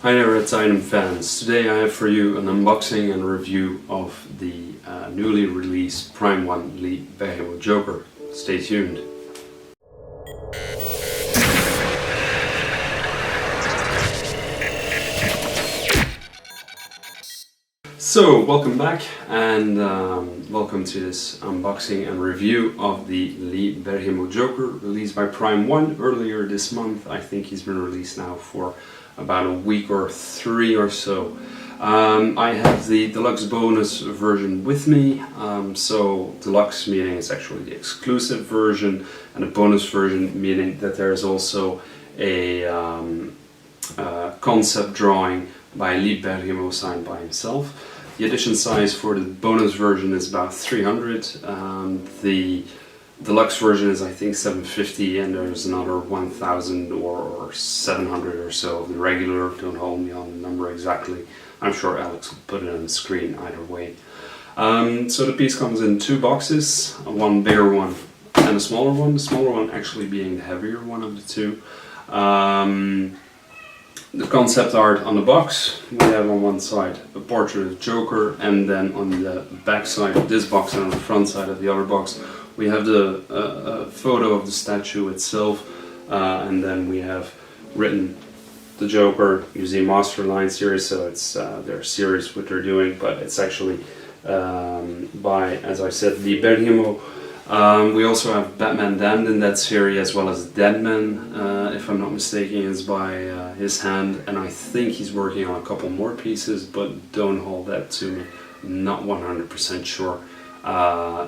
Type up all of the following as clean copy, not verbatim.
Hi there, it's Item fans. Today I have for you an unboxing and review of the newly released Prime 1 Lee Bermejo Joker. Stay tuned. So, welcome back and welcome to this unboxing and review of the Lee Bermejo Joker, released by Prime 1 earlier this month. I think he's been released now for about a week or three or so. I have the deluxe bonus version with me. So deluxe meaning it's actually the exclusive version, and the bonus version meaning that there is also a concept drawing by Lee Bermejo signed by himself. The edition size for the bonus version is about 300. The deluxe version is I think 750, and there's another 1000 or 700 or so of the regular. Don't hold me on the number exactly. I'm sure Alex will put it on the screen either way. So the piece comes in two boxes, one bigger one and a smaller one. The smaller one actually being the heavier one of the two. The concept art on the box, we have on one side a portrait of Joker, and then on the back side of this box and on the front side of the other box we have the photo of the statue itself, and then we have written the Joker using Masterline series, so it's their series what they're doing, but it's actually by, as I said, Lee Bermejo. We also have Batman Damned in that series, as well as Deadman, if I'm not mistaken, is by his hand, and I think he's working on a couple more pieces, but don't hold that to me. I'm not 100% sure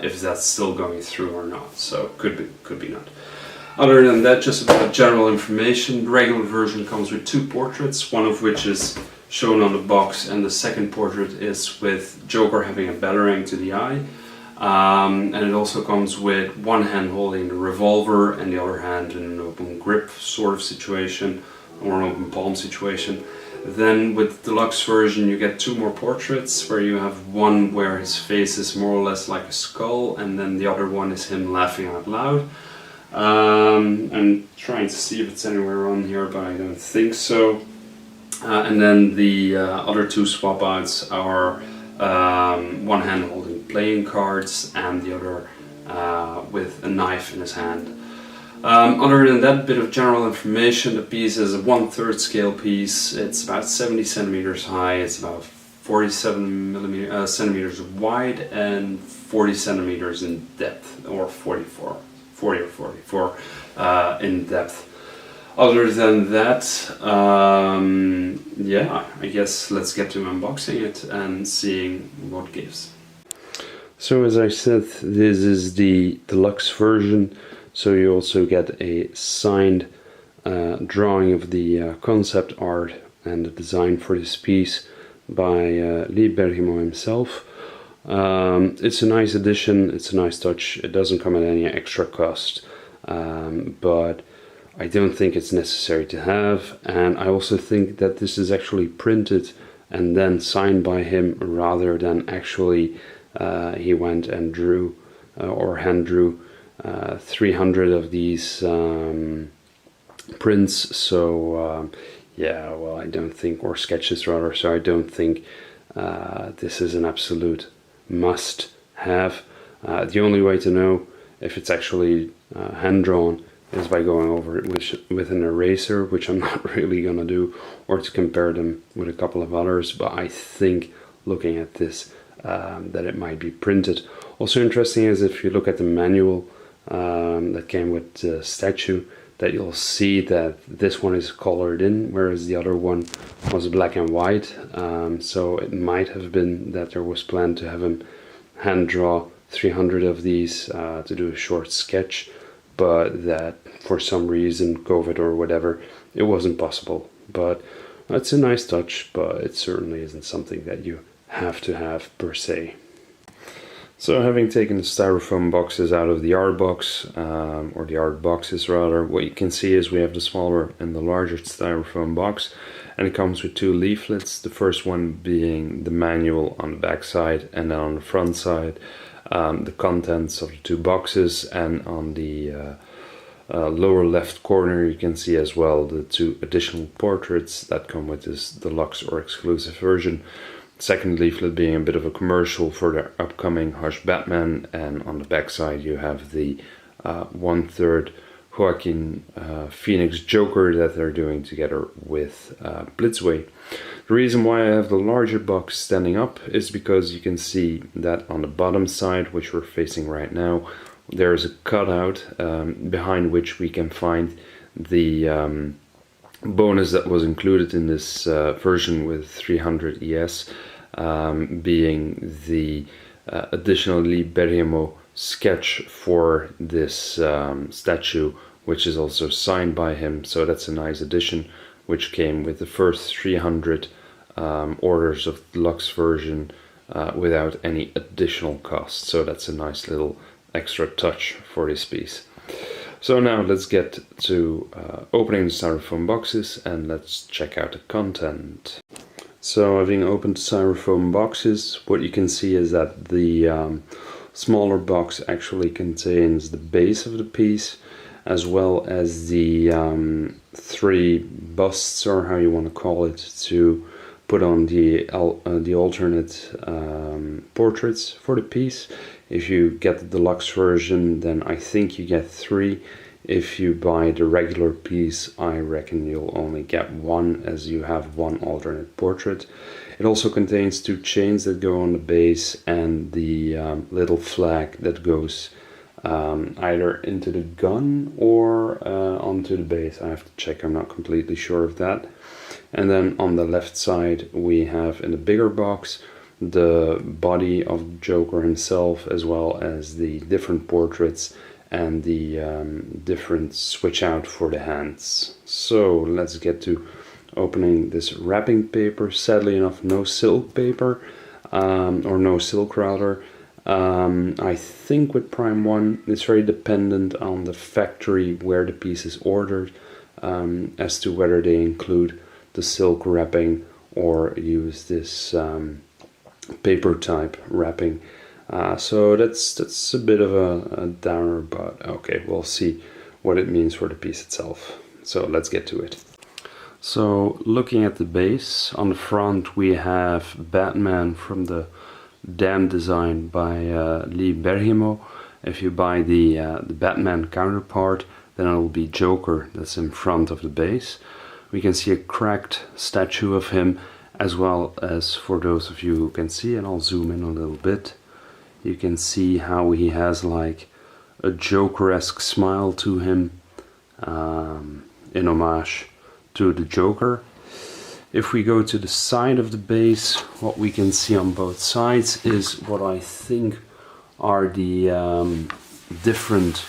if that's still going through or not, so could be not. Other than that, just about general information. The regular version comes with two portraits, one of which is shown on the box, and the second portrait is with Joker having a batarang to the eye. And it also comes with one hand holding the revolver and the other hand in an open grip sort of situation, or an open palm situation. Then with the deluxe version you get two more portraits, where you have one where his face is more or less like a skull, and then the other one is him laughing out loud. I'm trying to see if it's anywhere on here, but I don't think so. And then the other two swap outs are one hand holding playing cards and the other with a knife in his hand. Other than that bit of general information, the piece is a 1/3 scale piece. It's about 70 centimeters high, it's about 47 centimeters wide and 40 centimeters in depth, or 40 or 44 in depth. Other than that, yeah, I guess let's get to unboxing it and seeing what gives. So as I said, this is the deluxe version, so you also get a signed drawing of the concept art and the design for this piece by Lee Bermejo himself. It's a nice addition, it's a nice touch. It doesn't come at any extra cost, but I don't think it's necessary to have, and I also think that this is actually printed and then signed by him, rather than actually he went and drew or hand drew 300 of these prints. So yeah, well, I don't think, or sketches rather, so I don't think this is an absolute must have. The only way to know if it's actually hand drawn is by going over it with an eraser, which I'm not really gonna do, or to compare them with a couple of others, but I think looking at this that it might be printed. Also interesting is if you look at the manual that came with the statue, that you'll see that this one is colored in, whereas the other one was black and white. So it might have been that there was planned to have him hand draw 300 of these to do a short sketch, but that for some reason, COVID or whatever, it wasn't possible. But it's a nice touch, but it certainly isn't something that you have to have per se. So having taken the styrofoam boxes out of the art box, or the art boxes rather, what you can see is we have the smaller and the larger styrofoam box, and it comes with two leaflets, the first one being the manual on the back side, and then on the front side the contents of the two boxes, and on the lower left corner you can see as well the 2 additional portraits that come with this deluxe or exclusive version. Second leaflet being a bit of a commercial for their upcoming Hush Batman, and on the back side you have the 1/3 Joaquin Phoenix Joker that they're doing together with Blitzway. The reason why I have the larger box standing up is because you can see that on the bottom side, which we're facing right now, there's a cutout behind which we can find the bonus that was included in this version with 300 ES, being the additional Lee Bermejo sketch for this statue, which is also signed by him. So that's a nice addition, which came with the first 300 orders of the deluxe version without any additional cost. So that's a nice little extra touch for this piece. So now let's get to opening the styrofoam boxes and let's check out the content. So having opened the styrofoam boxes, what you can see is that the smaller box actually contains the base of the piece, as well as the 3 busts, or how you want to call it, to put on the alternate portraits for the piece. If you get the deluxe version, then I think you get 3. If you buy the regular piece, I reckon you'll only get 1, as you have 1 alternate portrait. It also contains 2 chains that go on the base, and the little flag that goes either into the gun or onto the base. I have to check, I'm not completely sure of that. And then on the left side we have, in the bigger box, the body of Joker himself, as well as the different portraits and the different switch out for the hands. So let's get to opening this wrapping paper. Sadly enough, no silk paper, or no silk rather. I think with Prime 1 it's very dependent on the factory where the piece is ordered, as to whether they include the silk wrapping or use this paper type wrapping. So that's a bit of a downer, but okay, we'll see what it means for the piece itself. So let's get to it. So looking at the base, on the front we have Batman from the Dam design by Lee Bermejo. If you buy the Batman counterpart, then it will be Joker that's in front of the base. We can see a cracked statue of him, as well as, for those of you who can see, and I'll zoom in a little bit, you can see how he has like a Joker-esque smile to him, in homage to the Joker. If we go to the side of the base, what we can see on both sides is what I think are the different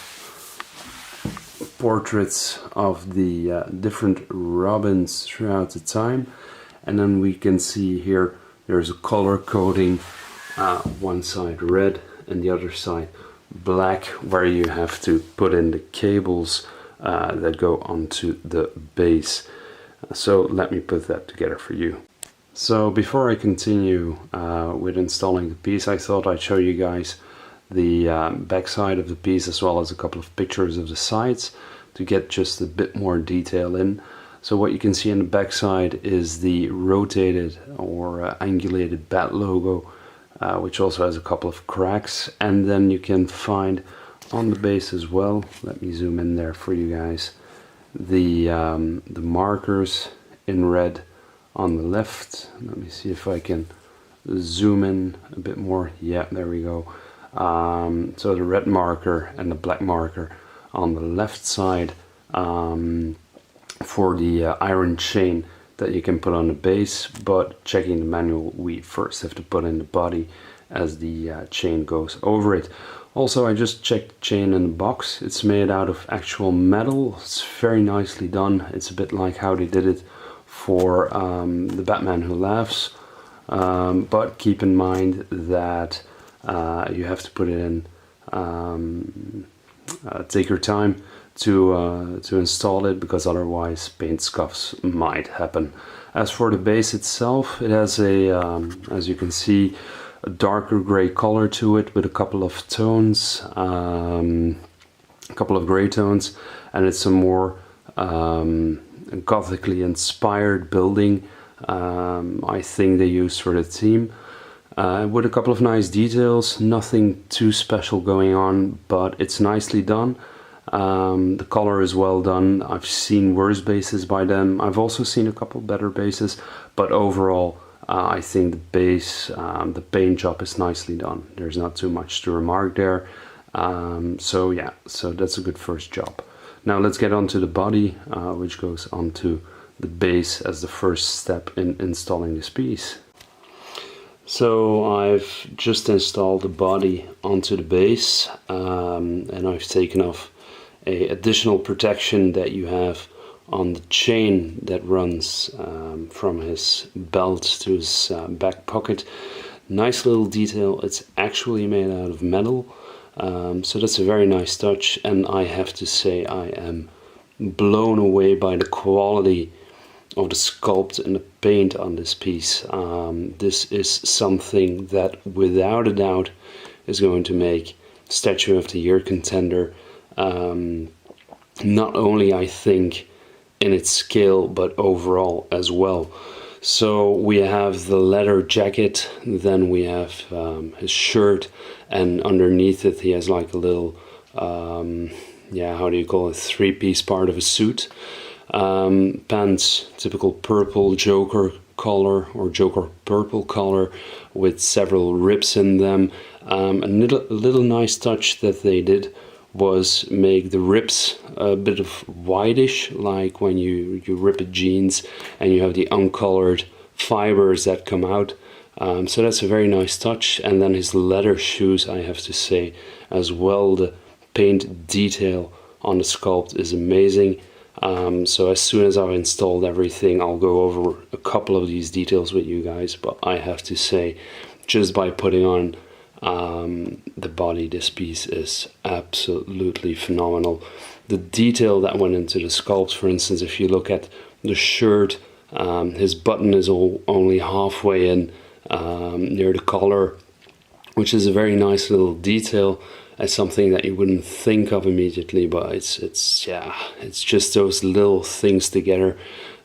portraits of the different Robins throughout the time. And then we can see here there's a color coding, one side red and the other side black, where you have to put in the cables that go onto the base. So let me put that together for you. So before I continue with installing the piece, I thought I'd show you guys the back side of the piece, as well as a couple of pictures of the sides, to get just a bit more detail in. So what you can see on the back side is the rotated or angulated bat logo, which also has a couple of cracks. And then you can find on the base as well, let me zoom in there for you guys, the markers in red on the left. Let me see if I can zoom in a bit more. Yeah, there we go. So the red marker and the black marker on the left side for the iron chain that you can put on the base, but checking the manual, we first have to put in the body as the chain goes over it. Also, I just checked the chain in the box. It's made out of actual metal. It's very nicely done. It's a bit like how they did it for the Batman Who Laughs, but keep in mind that you have to put it in, take your time to install it, because otherwise paint scuffs might happen. As for the base itself, it has a, as you can see, a darker gray color to it with a couple of tones. a couple of gray tones, and it's a more gothically inspired building. I think they used for the theme, with a couple of nice details. Nothing too special going on, but it's nicely done. The color is well done. I've seen worse bases by them. I've also seen a couple better bases, but overall I think the base, the paint job is nicely done. There's not too much to remark there. So yeah, so that's a good first job. Now let's get on to the body, which goes onto the base as the first step in installing this piece. So I've just installed the body onto the base, and I've taken off a additional protection that you have on the chain that runs from his belt to his back pocket. Nice little detail. It's actually made out of metal, so that's a very nice touch, and I have to say I am blown away by the quality of the sculpt and the paint on this piece. This is something that without a doubt is going to make Statue of the Year contender. Not only I think in its scale, but overall as well. So we have the leather jacket, then we have his shirt, and underneath it he has like a little, yeah, how do you call it, three-piece part of a suit. Pants, typical purple Joker color or Joker purple color with several rips in them. A little nice touch that they did was make the rips a bit of whitish, like when you rip a jeans and you have the uncolored fibers that come out. So that's a very nice touch. And then his leather shoes, I have to say as well, the paint detail on the sculpt is amazing. So as soon as I've installed everything, I'll go over a couple of these details with you guys, but I have to say, just by putting on the body, this piece is absolutely phenomenal. The detail that went into the sculpt, for instance, if you look at the shirt, his button is only halfway in near the collar, which is a very nice little detail. It's something that you wouldn't think of immediately, but it's yeah, it's just those little things together.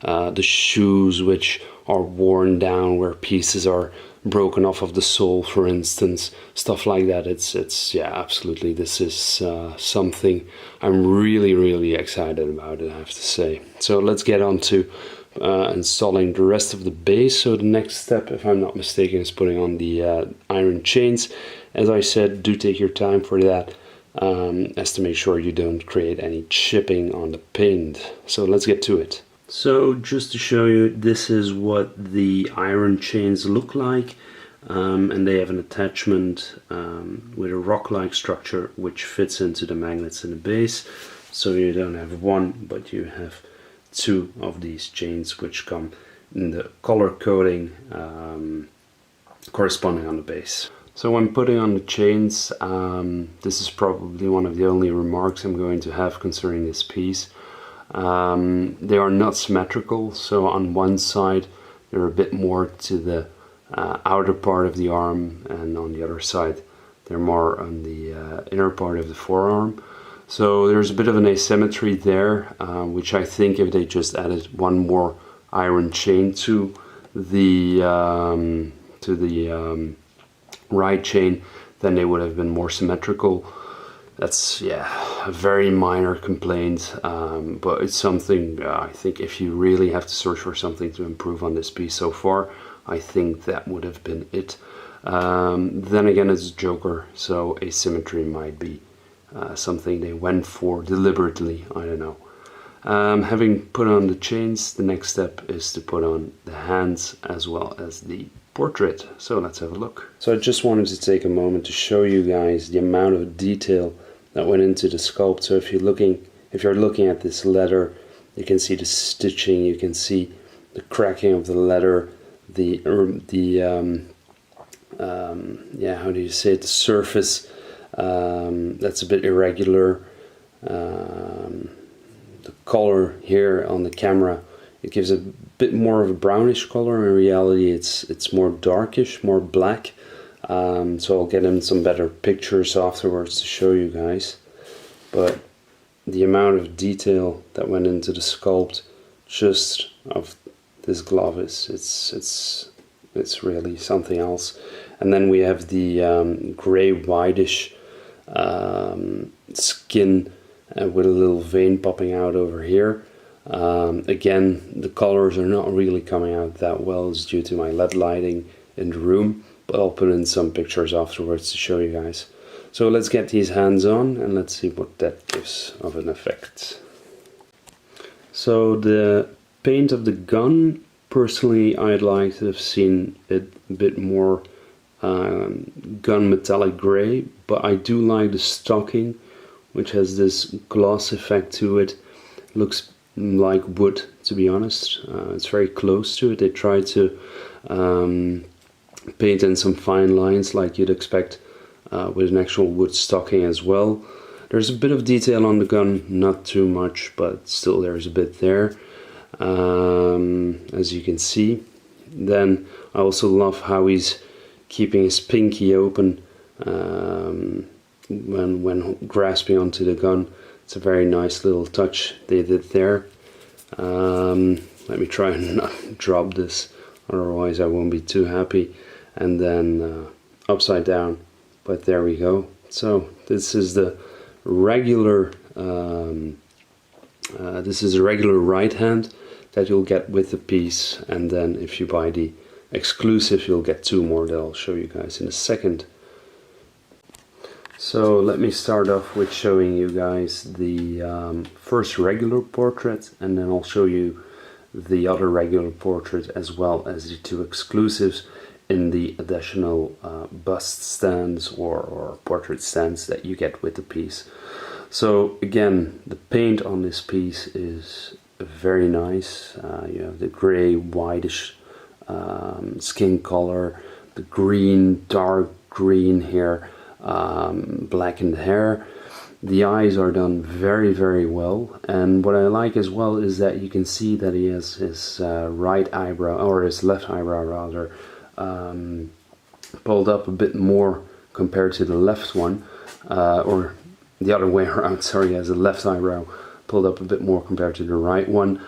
The shoes, which are worn down, where pieces are broken off of the sole, for instance, stuff like that. It's yeah, absolutely. This is something I'm really excited about it, I have to say. So let's get on to installing the rest of the base. So the next step, if I'm not mistaken, is putting on the iron chains. As I said, do take your time for that, as to make sure you don't create any chipping on the paint. So let's get to it. So just to show you, this is what the iron chains look like, and they have an attachment with a rock-like structure which fits into the magnets in the base. So you don't have one, but you have two of these chains which come in the color coding corresponding on the base. So when putting on the chains, this is probably one of the only remarks I'm going to have concerning this piece. They are not symmetrical, so on one side they're a bit more to the outer part of the arm, and on the other side they're more on the inner part of the forearm. So there's a bit of an asymmetry there, which I think if they just added one more iron chain to the right chain, then they would have been more symmetrical. That's, yeah, a very minor complaint, but it's something I think if you really have to search for something to improve on this piece so far, I think that would have been it. Then again, it's Joker, so asymmetry might be something they went for deliberately, I don't know. Having put on the chains, the next step is to put on the hands as well as the portrait. So let's have a look. So I just wanted to take a moment to show you guys the amount of detail that went into the sculpt. So if you're looking at this leather, you can see the stitching, you can see the cracking of the leather, the yeah, how do you say it, the surface that's a bit irregular. The color here on the camera, it gives a bit more of a brownish color. In reality it's more darkish, more black. So I'll get in some better pictures afterwards to show you guys. But the amount of detail that went into the sculpt just of this glove it's really something else. And then we have the gray whitish skin with a little vein popping out over here. Again, the colors are not really coming out that well. It's due to my LED lighting in the room, but I'll put in some pictures afterwards to show you guys. So let's get these hands on and let's see what that gives of an effect. So the paint of the gun, personally I'd like to have seen it a bit more gun metallic gray, but I do like the stocking, which has this gloss effect to it. Looks like wood, to be honest. It's very close to it. They try to paint in some fine lines like you'd expect with an actual wood stocking as well. There's a bit of detail on the gun, not too much, but still there's a bit there, as you can see. Then I also love how he's keeping his pinky open when grasping onto the gun. It's a very nice little touch they did there. Let me try and not drop this, otherwise I won't be too happy. And then upside down, but there we go. So this is the regular right hand that you'll get with the piece, and then if you buy the exclusive you'll get 2 more that I'll show you guys in a second. So let me start off with showing you guys the first regular portrait, and then I'll show you the other regular portrait as well as the 2 exclusives in the additional bust stands or portrait stands that you get with the piece. So again, the paint on this piece is very nice. You have the gray whitish skin color, the green, dark green here, blackened hair. The eyes are done very, very well, and what I like as well is that you can see that he has his right eyebrow, or his left eyebrow rather, pulled up a bit more compared to the left one, or the other way around, sorry, he has the left eyebrow pulled up a bit more compared to the right one,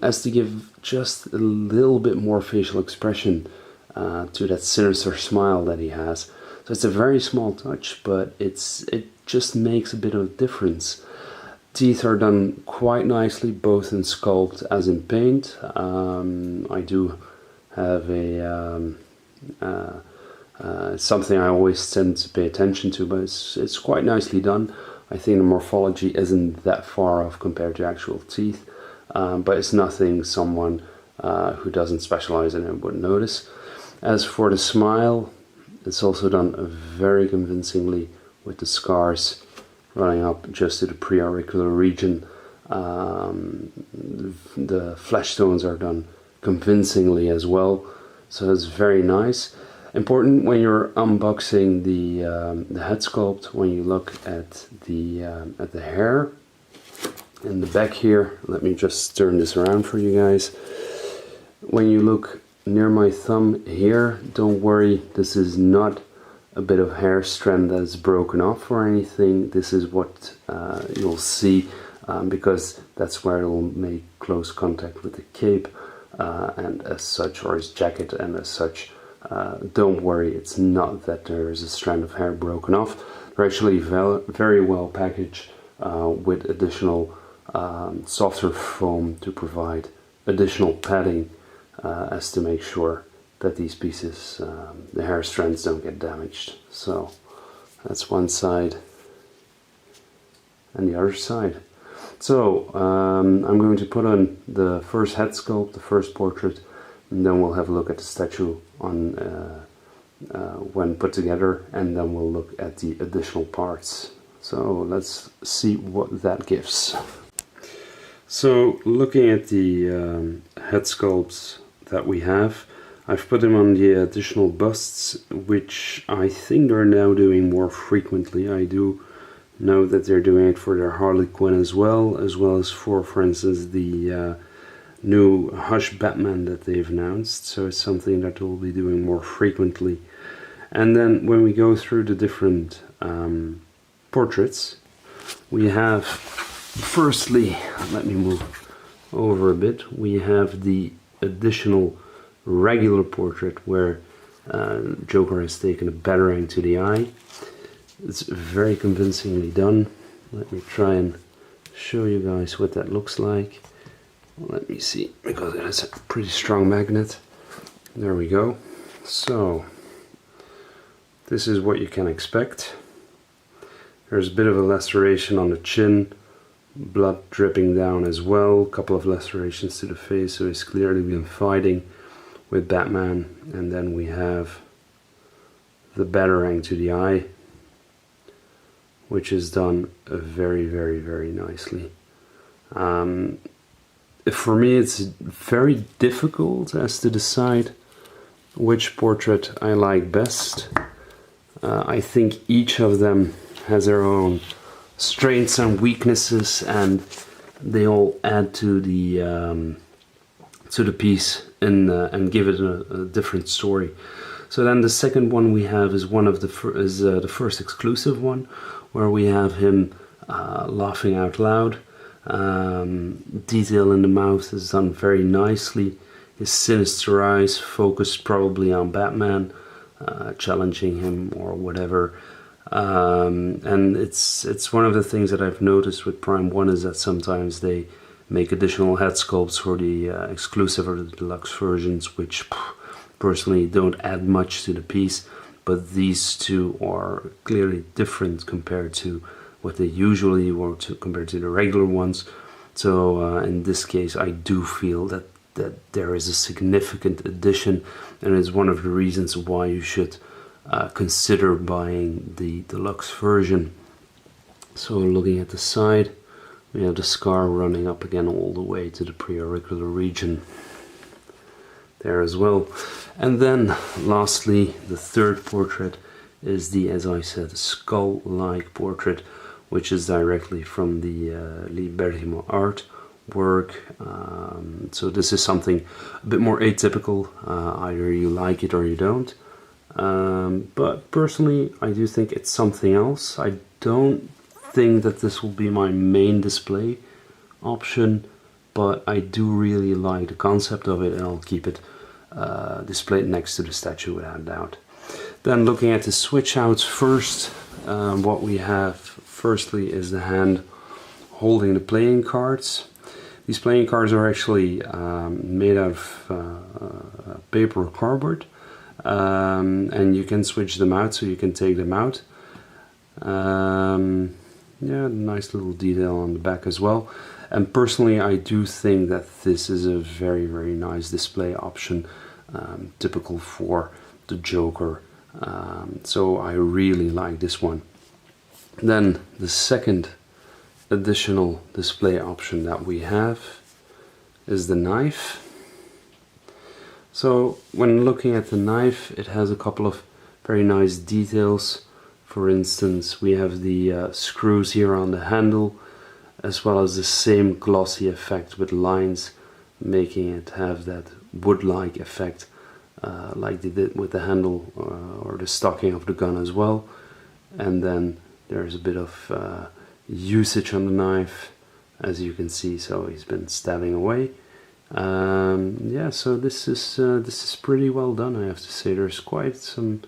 as to give just a little bit more facial expression to that sinister smile that he has. So it's a very small touch, but it just makes a bit of a difference. Teeth are done quite nicely, both in sculpt as in paint. I do have something I always tend to pay attention to, but it's quite nicely done. I think the morphology isn't that far off compared to actual teeth, but it's nothing someone who doesn't specialize in it would notice. As for the smile, it's also done very convincingly with the scars running up just to the preauricular region. The flesh tones are done convincingly as well, so it's very nice. Important when you're unboxing the head sculpt, when you look at the hair in the back here. Let me just turn this around for you guys. When you look near my thumb here, don't worry, this is not a bit of hair strand that's broken off or anything. This is what you'll see, because that's where it will make close contact with the cape and as such, or his jacket, and as such, don't worry, it's not that there is a strand of hair broken off. They're actually very well packaged with additional softer foam to provide additional padding as to make sure that these pieces, the hair strands, don't get damaged. So that's one side and the other side. So I'm going to put on the first head sculpt, the first portrait, and then we'll have a look at the statue on when put together, and then we'll look at the additional parts. So let's see what that gives. So looking at the head sculpts that we have, I've put them on the additional busts, which I think they're now doing more frequently. I do know that they're doing it for their Harley Quinn as well as for instance, the new Hush Batman that they've announced. So it's something that we'll be doing more frequently. And then when we go through the different portraits, we have firstly, let me move over a bit. We have the additional regular portrait where Joker has taken a battering to the eye. It's very convincingly done. Let me try and show you guys what that looks like. Let me see, because it has a pretty strong magnet. There we go. So this is what you can expect. There's a bit of a laceration on the chin, blood dripping down as well, a couple of lacerations to the face, so he's clearly been fighting with Batman. And then we have the battering to the eye, which is done very, very, very nicely. For me, it's very difficult as to decide which portrait I like best. I think each of them has their own strengths and weaknesses, and they all add to the piece and give it a different story. So then the second one we have is the first exclusive one, where we have him laughing out loud. Detail in the mouth is done very nicely. His sinister eyes focused probably on Batman, challenging him or whatever. And it's one of the things that I've noticed with Prime 1 is that sometimes they make additional head sculpts for the exclusive or the deluxe versions, which personally don't add much to the piece, but these two are clearly different compared to what they usually were compared to the regular ones. So in this case, I do feel that there is a significant addition, and it's one of the reasons why you should consider buying the deluxe version. So looking at the side, we have the scar running up again all the way to the preauricular region there as well. And then lastly, the third portrait is the, as I said, skull-like portrait, which is directly from the Lee Bermejo artwork. So this is something a bit more atypical. Either you like it or you don't. But personally, I do think it's something else. I don't think that this will be my main display option, but I do really like the concept of it, and I'll keep it displayed next to the statue without doubt. Then looking at the switch outs first, what we have firstly is the hand holding the playing cards. These playing cards are actually made out of paper or cardboard, and you can switch them out, so you can take them out. Yeah, nice little detail on the back as well. And personally, I do think that this is a very, very nice display option, typical for the Joker. So I really like this one. Then the second additional display option that we have is the knife. So when looking at the knife, it has a couple of very nice details. For instance, we have the screws here on the handle, as well as the same glossy effect with lines, making it have that wood-like effect like they did with the handle or the stocking of the gun as well. And then there's a bit of usage on the knife, as you can see, so he's been stabbing away. Yeah, so this is pretty well done, I have to say. There's quite some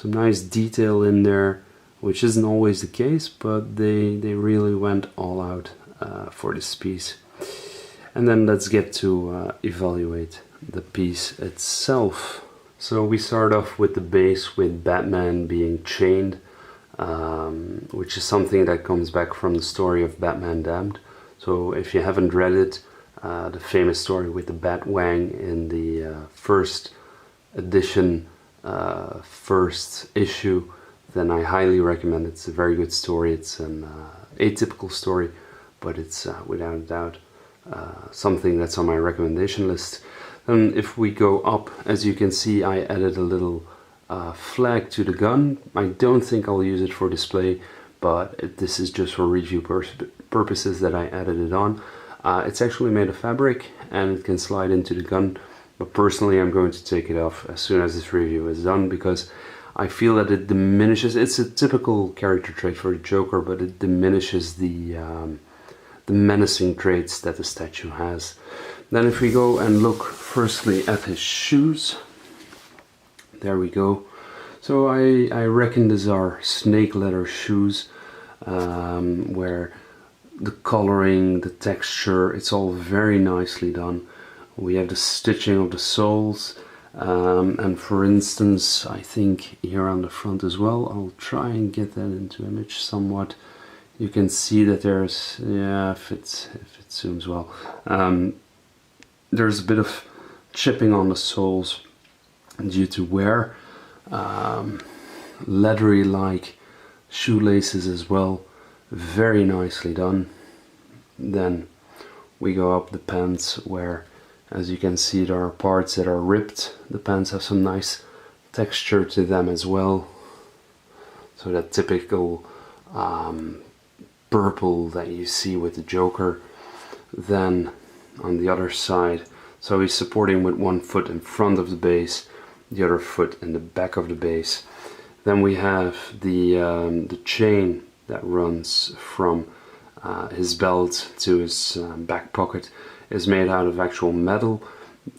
nice detail in there, which isn't always the case, but they really went all out for this piece. And then let's get to evaluate the piece itself. So we start off with the base with Batman being chained, which is something that comes back from the story of Batman Damned. So if you haven't read it, the famous story with the Batwang in the first edition, first issue, then I highly recommend it. It's a very good story. It's an atypical story, but it's without a doubt something that's on my recommendation list. And if we go up, as you can see, I added a little flag to the gun. I don't think I'll use it for display, but this is just for review purposes that I added it on. It's actually made of fabric and it can slide into the gun, but personally I'm going to take it off as soon as this review is done, because I feel that it diminishes, it's a typical character trait for the Joker, but it diminishes the menacing traits that the statue has. Then if we go and look firstly at his shoes, there we go. So I reckon these are snake leather shoes, where the coloring, the texture, it's all very nicely done. We have the stitching of the soles, and for instance, I think here on the front as well, I'll try and get that into image somewhat. You can see that there's, yeah, if it zooms well, there's a bit of chipping on the soles due to wear. Leathery like shoelaces as well, very nicely done. Then we go up the pants, where as you can see there are parts that are ripped. The pants have some nice texture to them as well, so that typical purple that you see with the Joker. Then on the other side, so he's supporting with one foot in front of the base, the other foot in the back of the base. Then we have the chain that runs from his belt to his back pocket is made out of actual metal,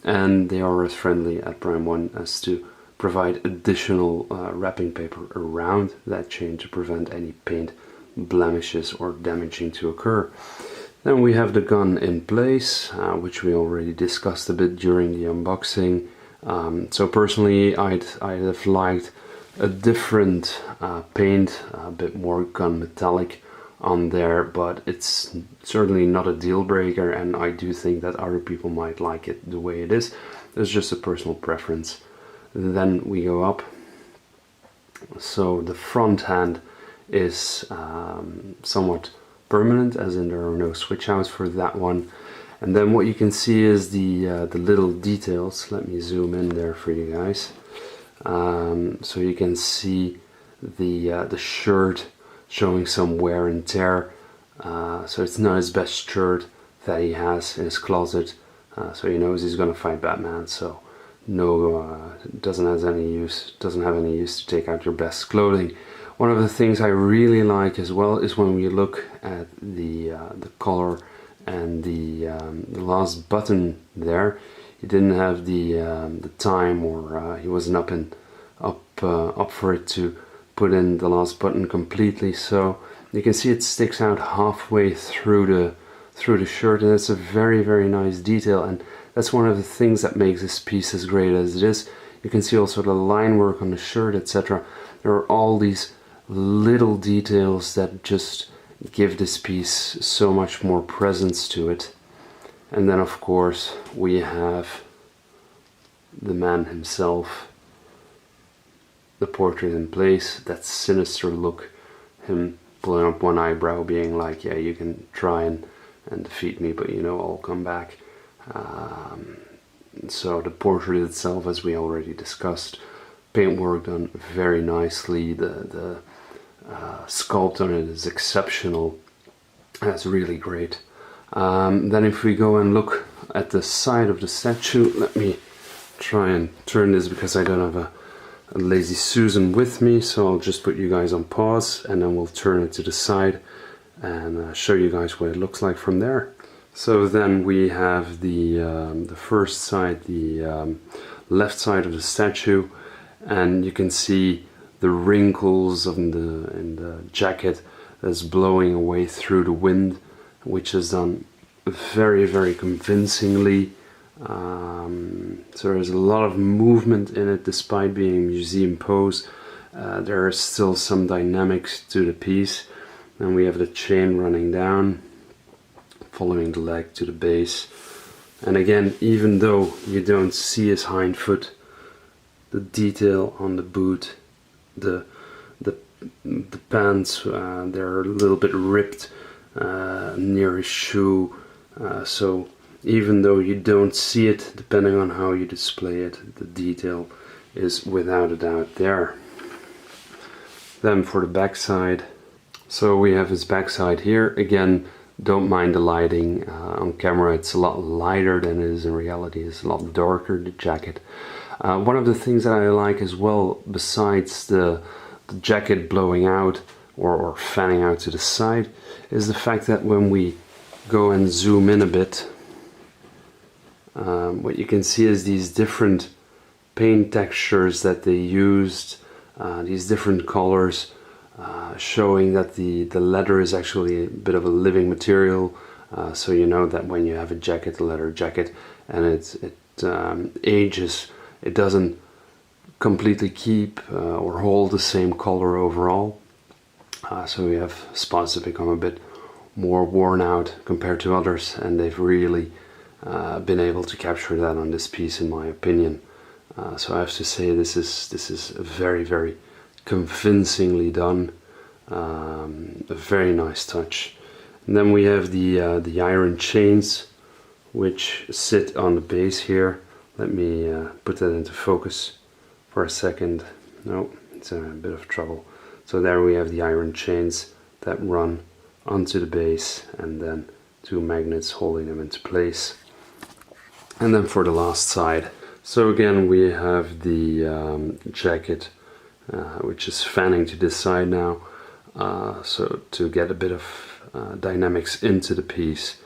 and they are as friendly at Prime 1 as to provide additional wrapping paper around that chain to prevent any paint blemishes or damaging to occur. Then we have the gun in place, which we already discussed a bit during the unboxing. So personally, I'd have liked a different paint, a bit more gun metallic on there, but it's certainly not a deal breaker, and I do think that other people might like it the way it is. It's just a personal preference. Then we go up. So the front hand is somewhat permanent, as in there are no switch outs for that one. And then what you can see is the little details. Let me zoom in there for you guys. So you can see the shirt showing some wear and tear. So it's not his best shirt that he has in his closet. So he knows he's gonna fight Batman. So no, doesn't have any use to take out your best clothing. One of the things I really like as well is when we look at the collar and the last button there. He didn't have the time, or he wasn't up for it to put in the last button completely. So you can see it sticks out halfway through the shirt, and it's a very nice detail. And that's one of the things that makes this piece as great as it is. You can see also the line work on the shirt, etc. There are all these little details that just give this piece so much more presence to it. And then of course we have the man himself, the portrait in place, that sinister look, him pulling up one eyebrow, being like, yeah, you can try and defeat me, but you know I'll come back. So the portrait itself, as we already discussed, paintwork done very nicely. The sculpt on it is exceptional. That's really great. Then if we go and look at the side of the statue, let me try and turn this because I don't have a Lazy Susan with me, so I'll just put you guys on pause and then we'll turn it to the side and show you guys what it looks like from there. So then we have the first side, the left side of the statue, and you can see the wrinkles in the jacket that's blowing away through the wind, which is done very convincingly. So there's a lot of movement in it despite being a museum pose. There is still some dynamics to the piece. And we have the chain running down, following the leg to the base. And again, even though you don't see his hind foot, the detail on the boot, the pants, they're a little bit ripped near his shoe. So even though you don't see it, depending on how you display it, the detail is without a doubt there. Then for the backside, so we have his backside here. Again, don't mind the lighting. On camera it's a lot lighter than it is in reality. It's a lot darker, the jacket. One of the things that I like as well, besides the jacket blowing out or fanning out to the side, is the fact that when we go and zoom in a bit, what you can see is these different paint textures that they used, these different colors, showing that the leather is actually a bit of a living material, so you know that when you have a jacket, a leather jacket, and it ages, it doesn't completely keep or hold the same color overall. So we have spots that become a bit more worn out compared to others, and they've really been able to capture that on this piece, in my opinion. So I have to say this is very, very convincingly done. A very nice touch. And then we have the iron chains which sit on the base here. Let me put that into focus for a second. No, it's a bit of trouble. So there we have the iron chains that run onto the base, and then two magnets holding them into place. And then for the last side, so again we have the jacket which is fanning to this side now, so to get a bit of dynamics into the piece.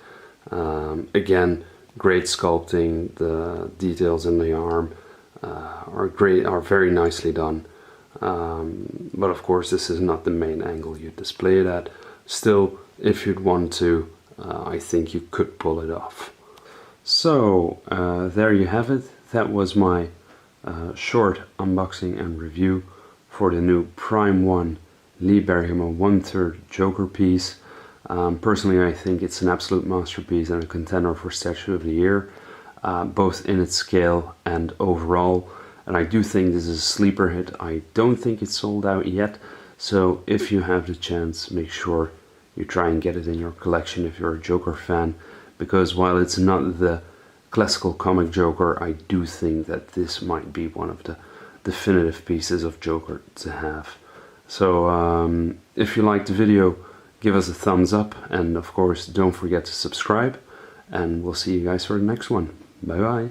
Again, great sculpting. The details in the arm are very nicely done. But of course this is not the main angle you display it at. Still, if you'd want to, I think you could pull it off. So there you have it. That was my short unboxing and review for the new Prime 1 Lee Bermejo 1/3 Joker piece. Personally, I think it's an absolute masterpiece and a contender for Statue of the Year, both in its scale and overall. And I do think this is a sleeper hit. I don't think it's sold out yet, so if you have the chance, make sure you try and get it in your collection if you're a Joker fan, because while it's not the classical comic Joker, I do think that this might be one of the definitive pieces of Joker to have. So if you liked the video, give us a thumbs up, and of course don't forget to subscribe, and we'll see you guys for the next one. Bye bye.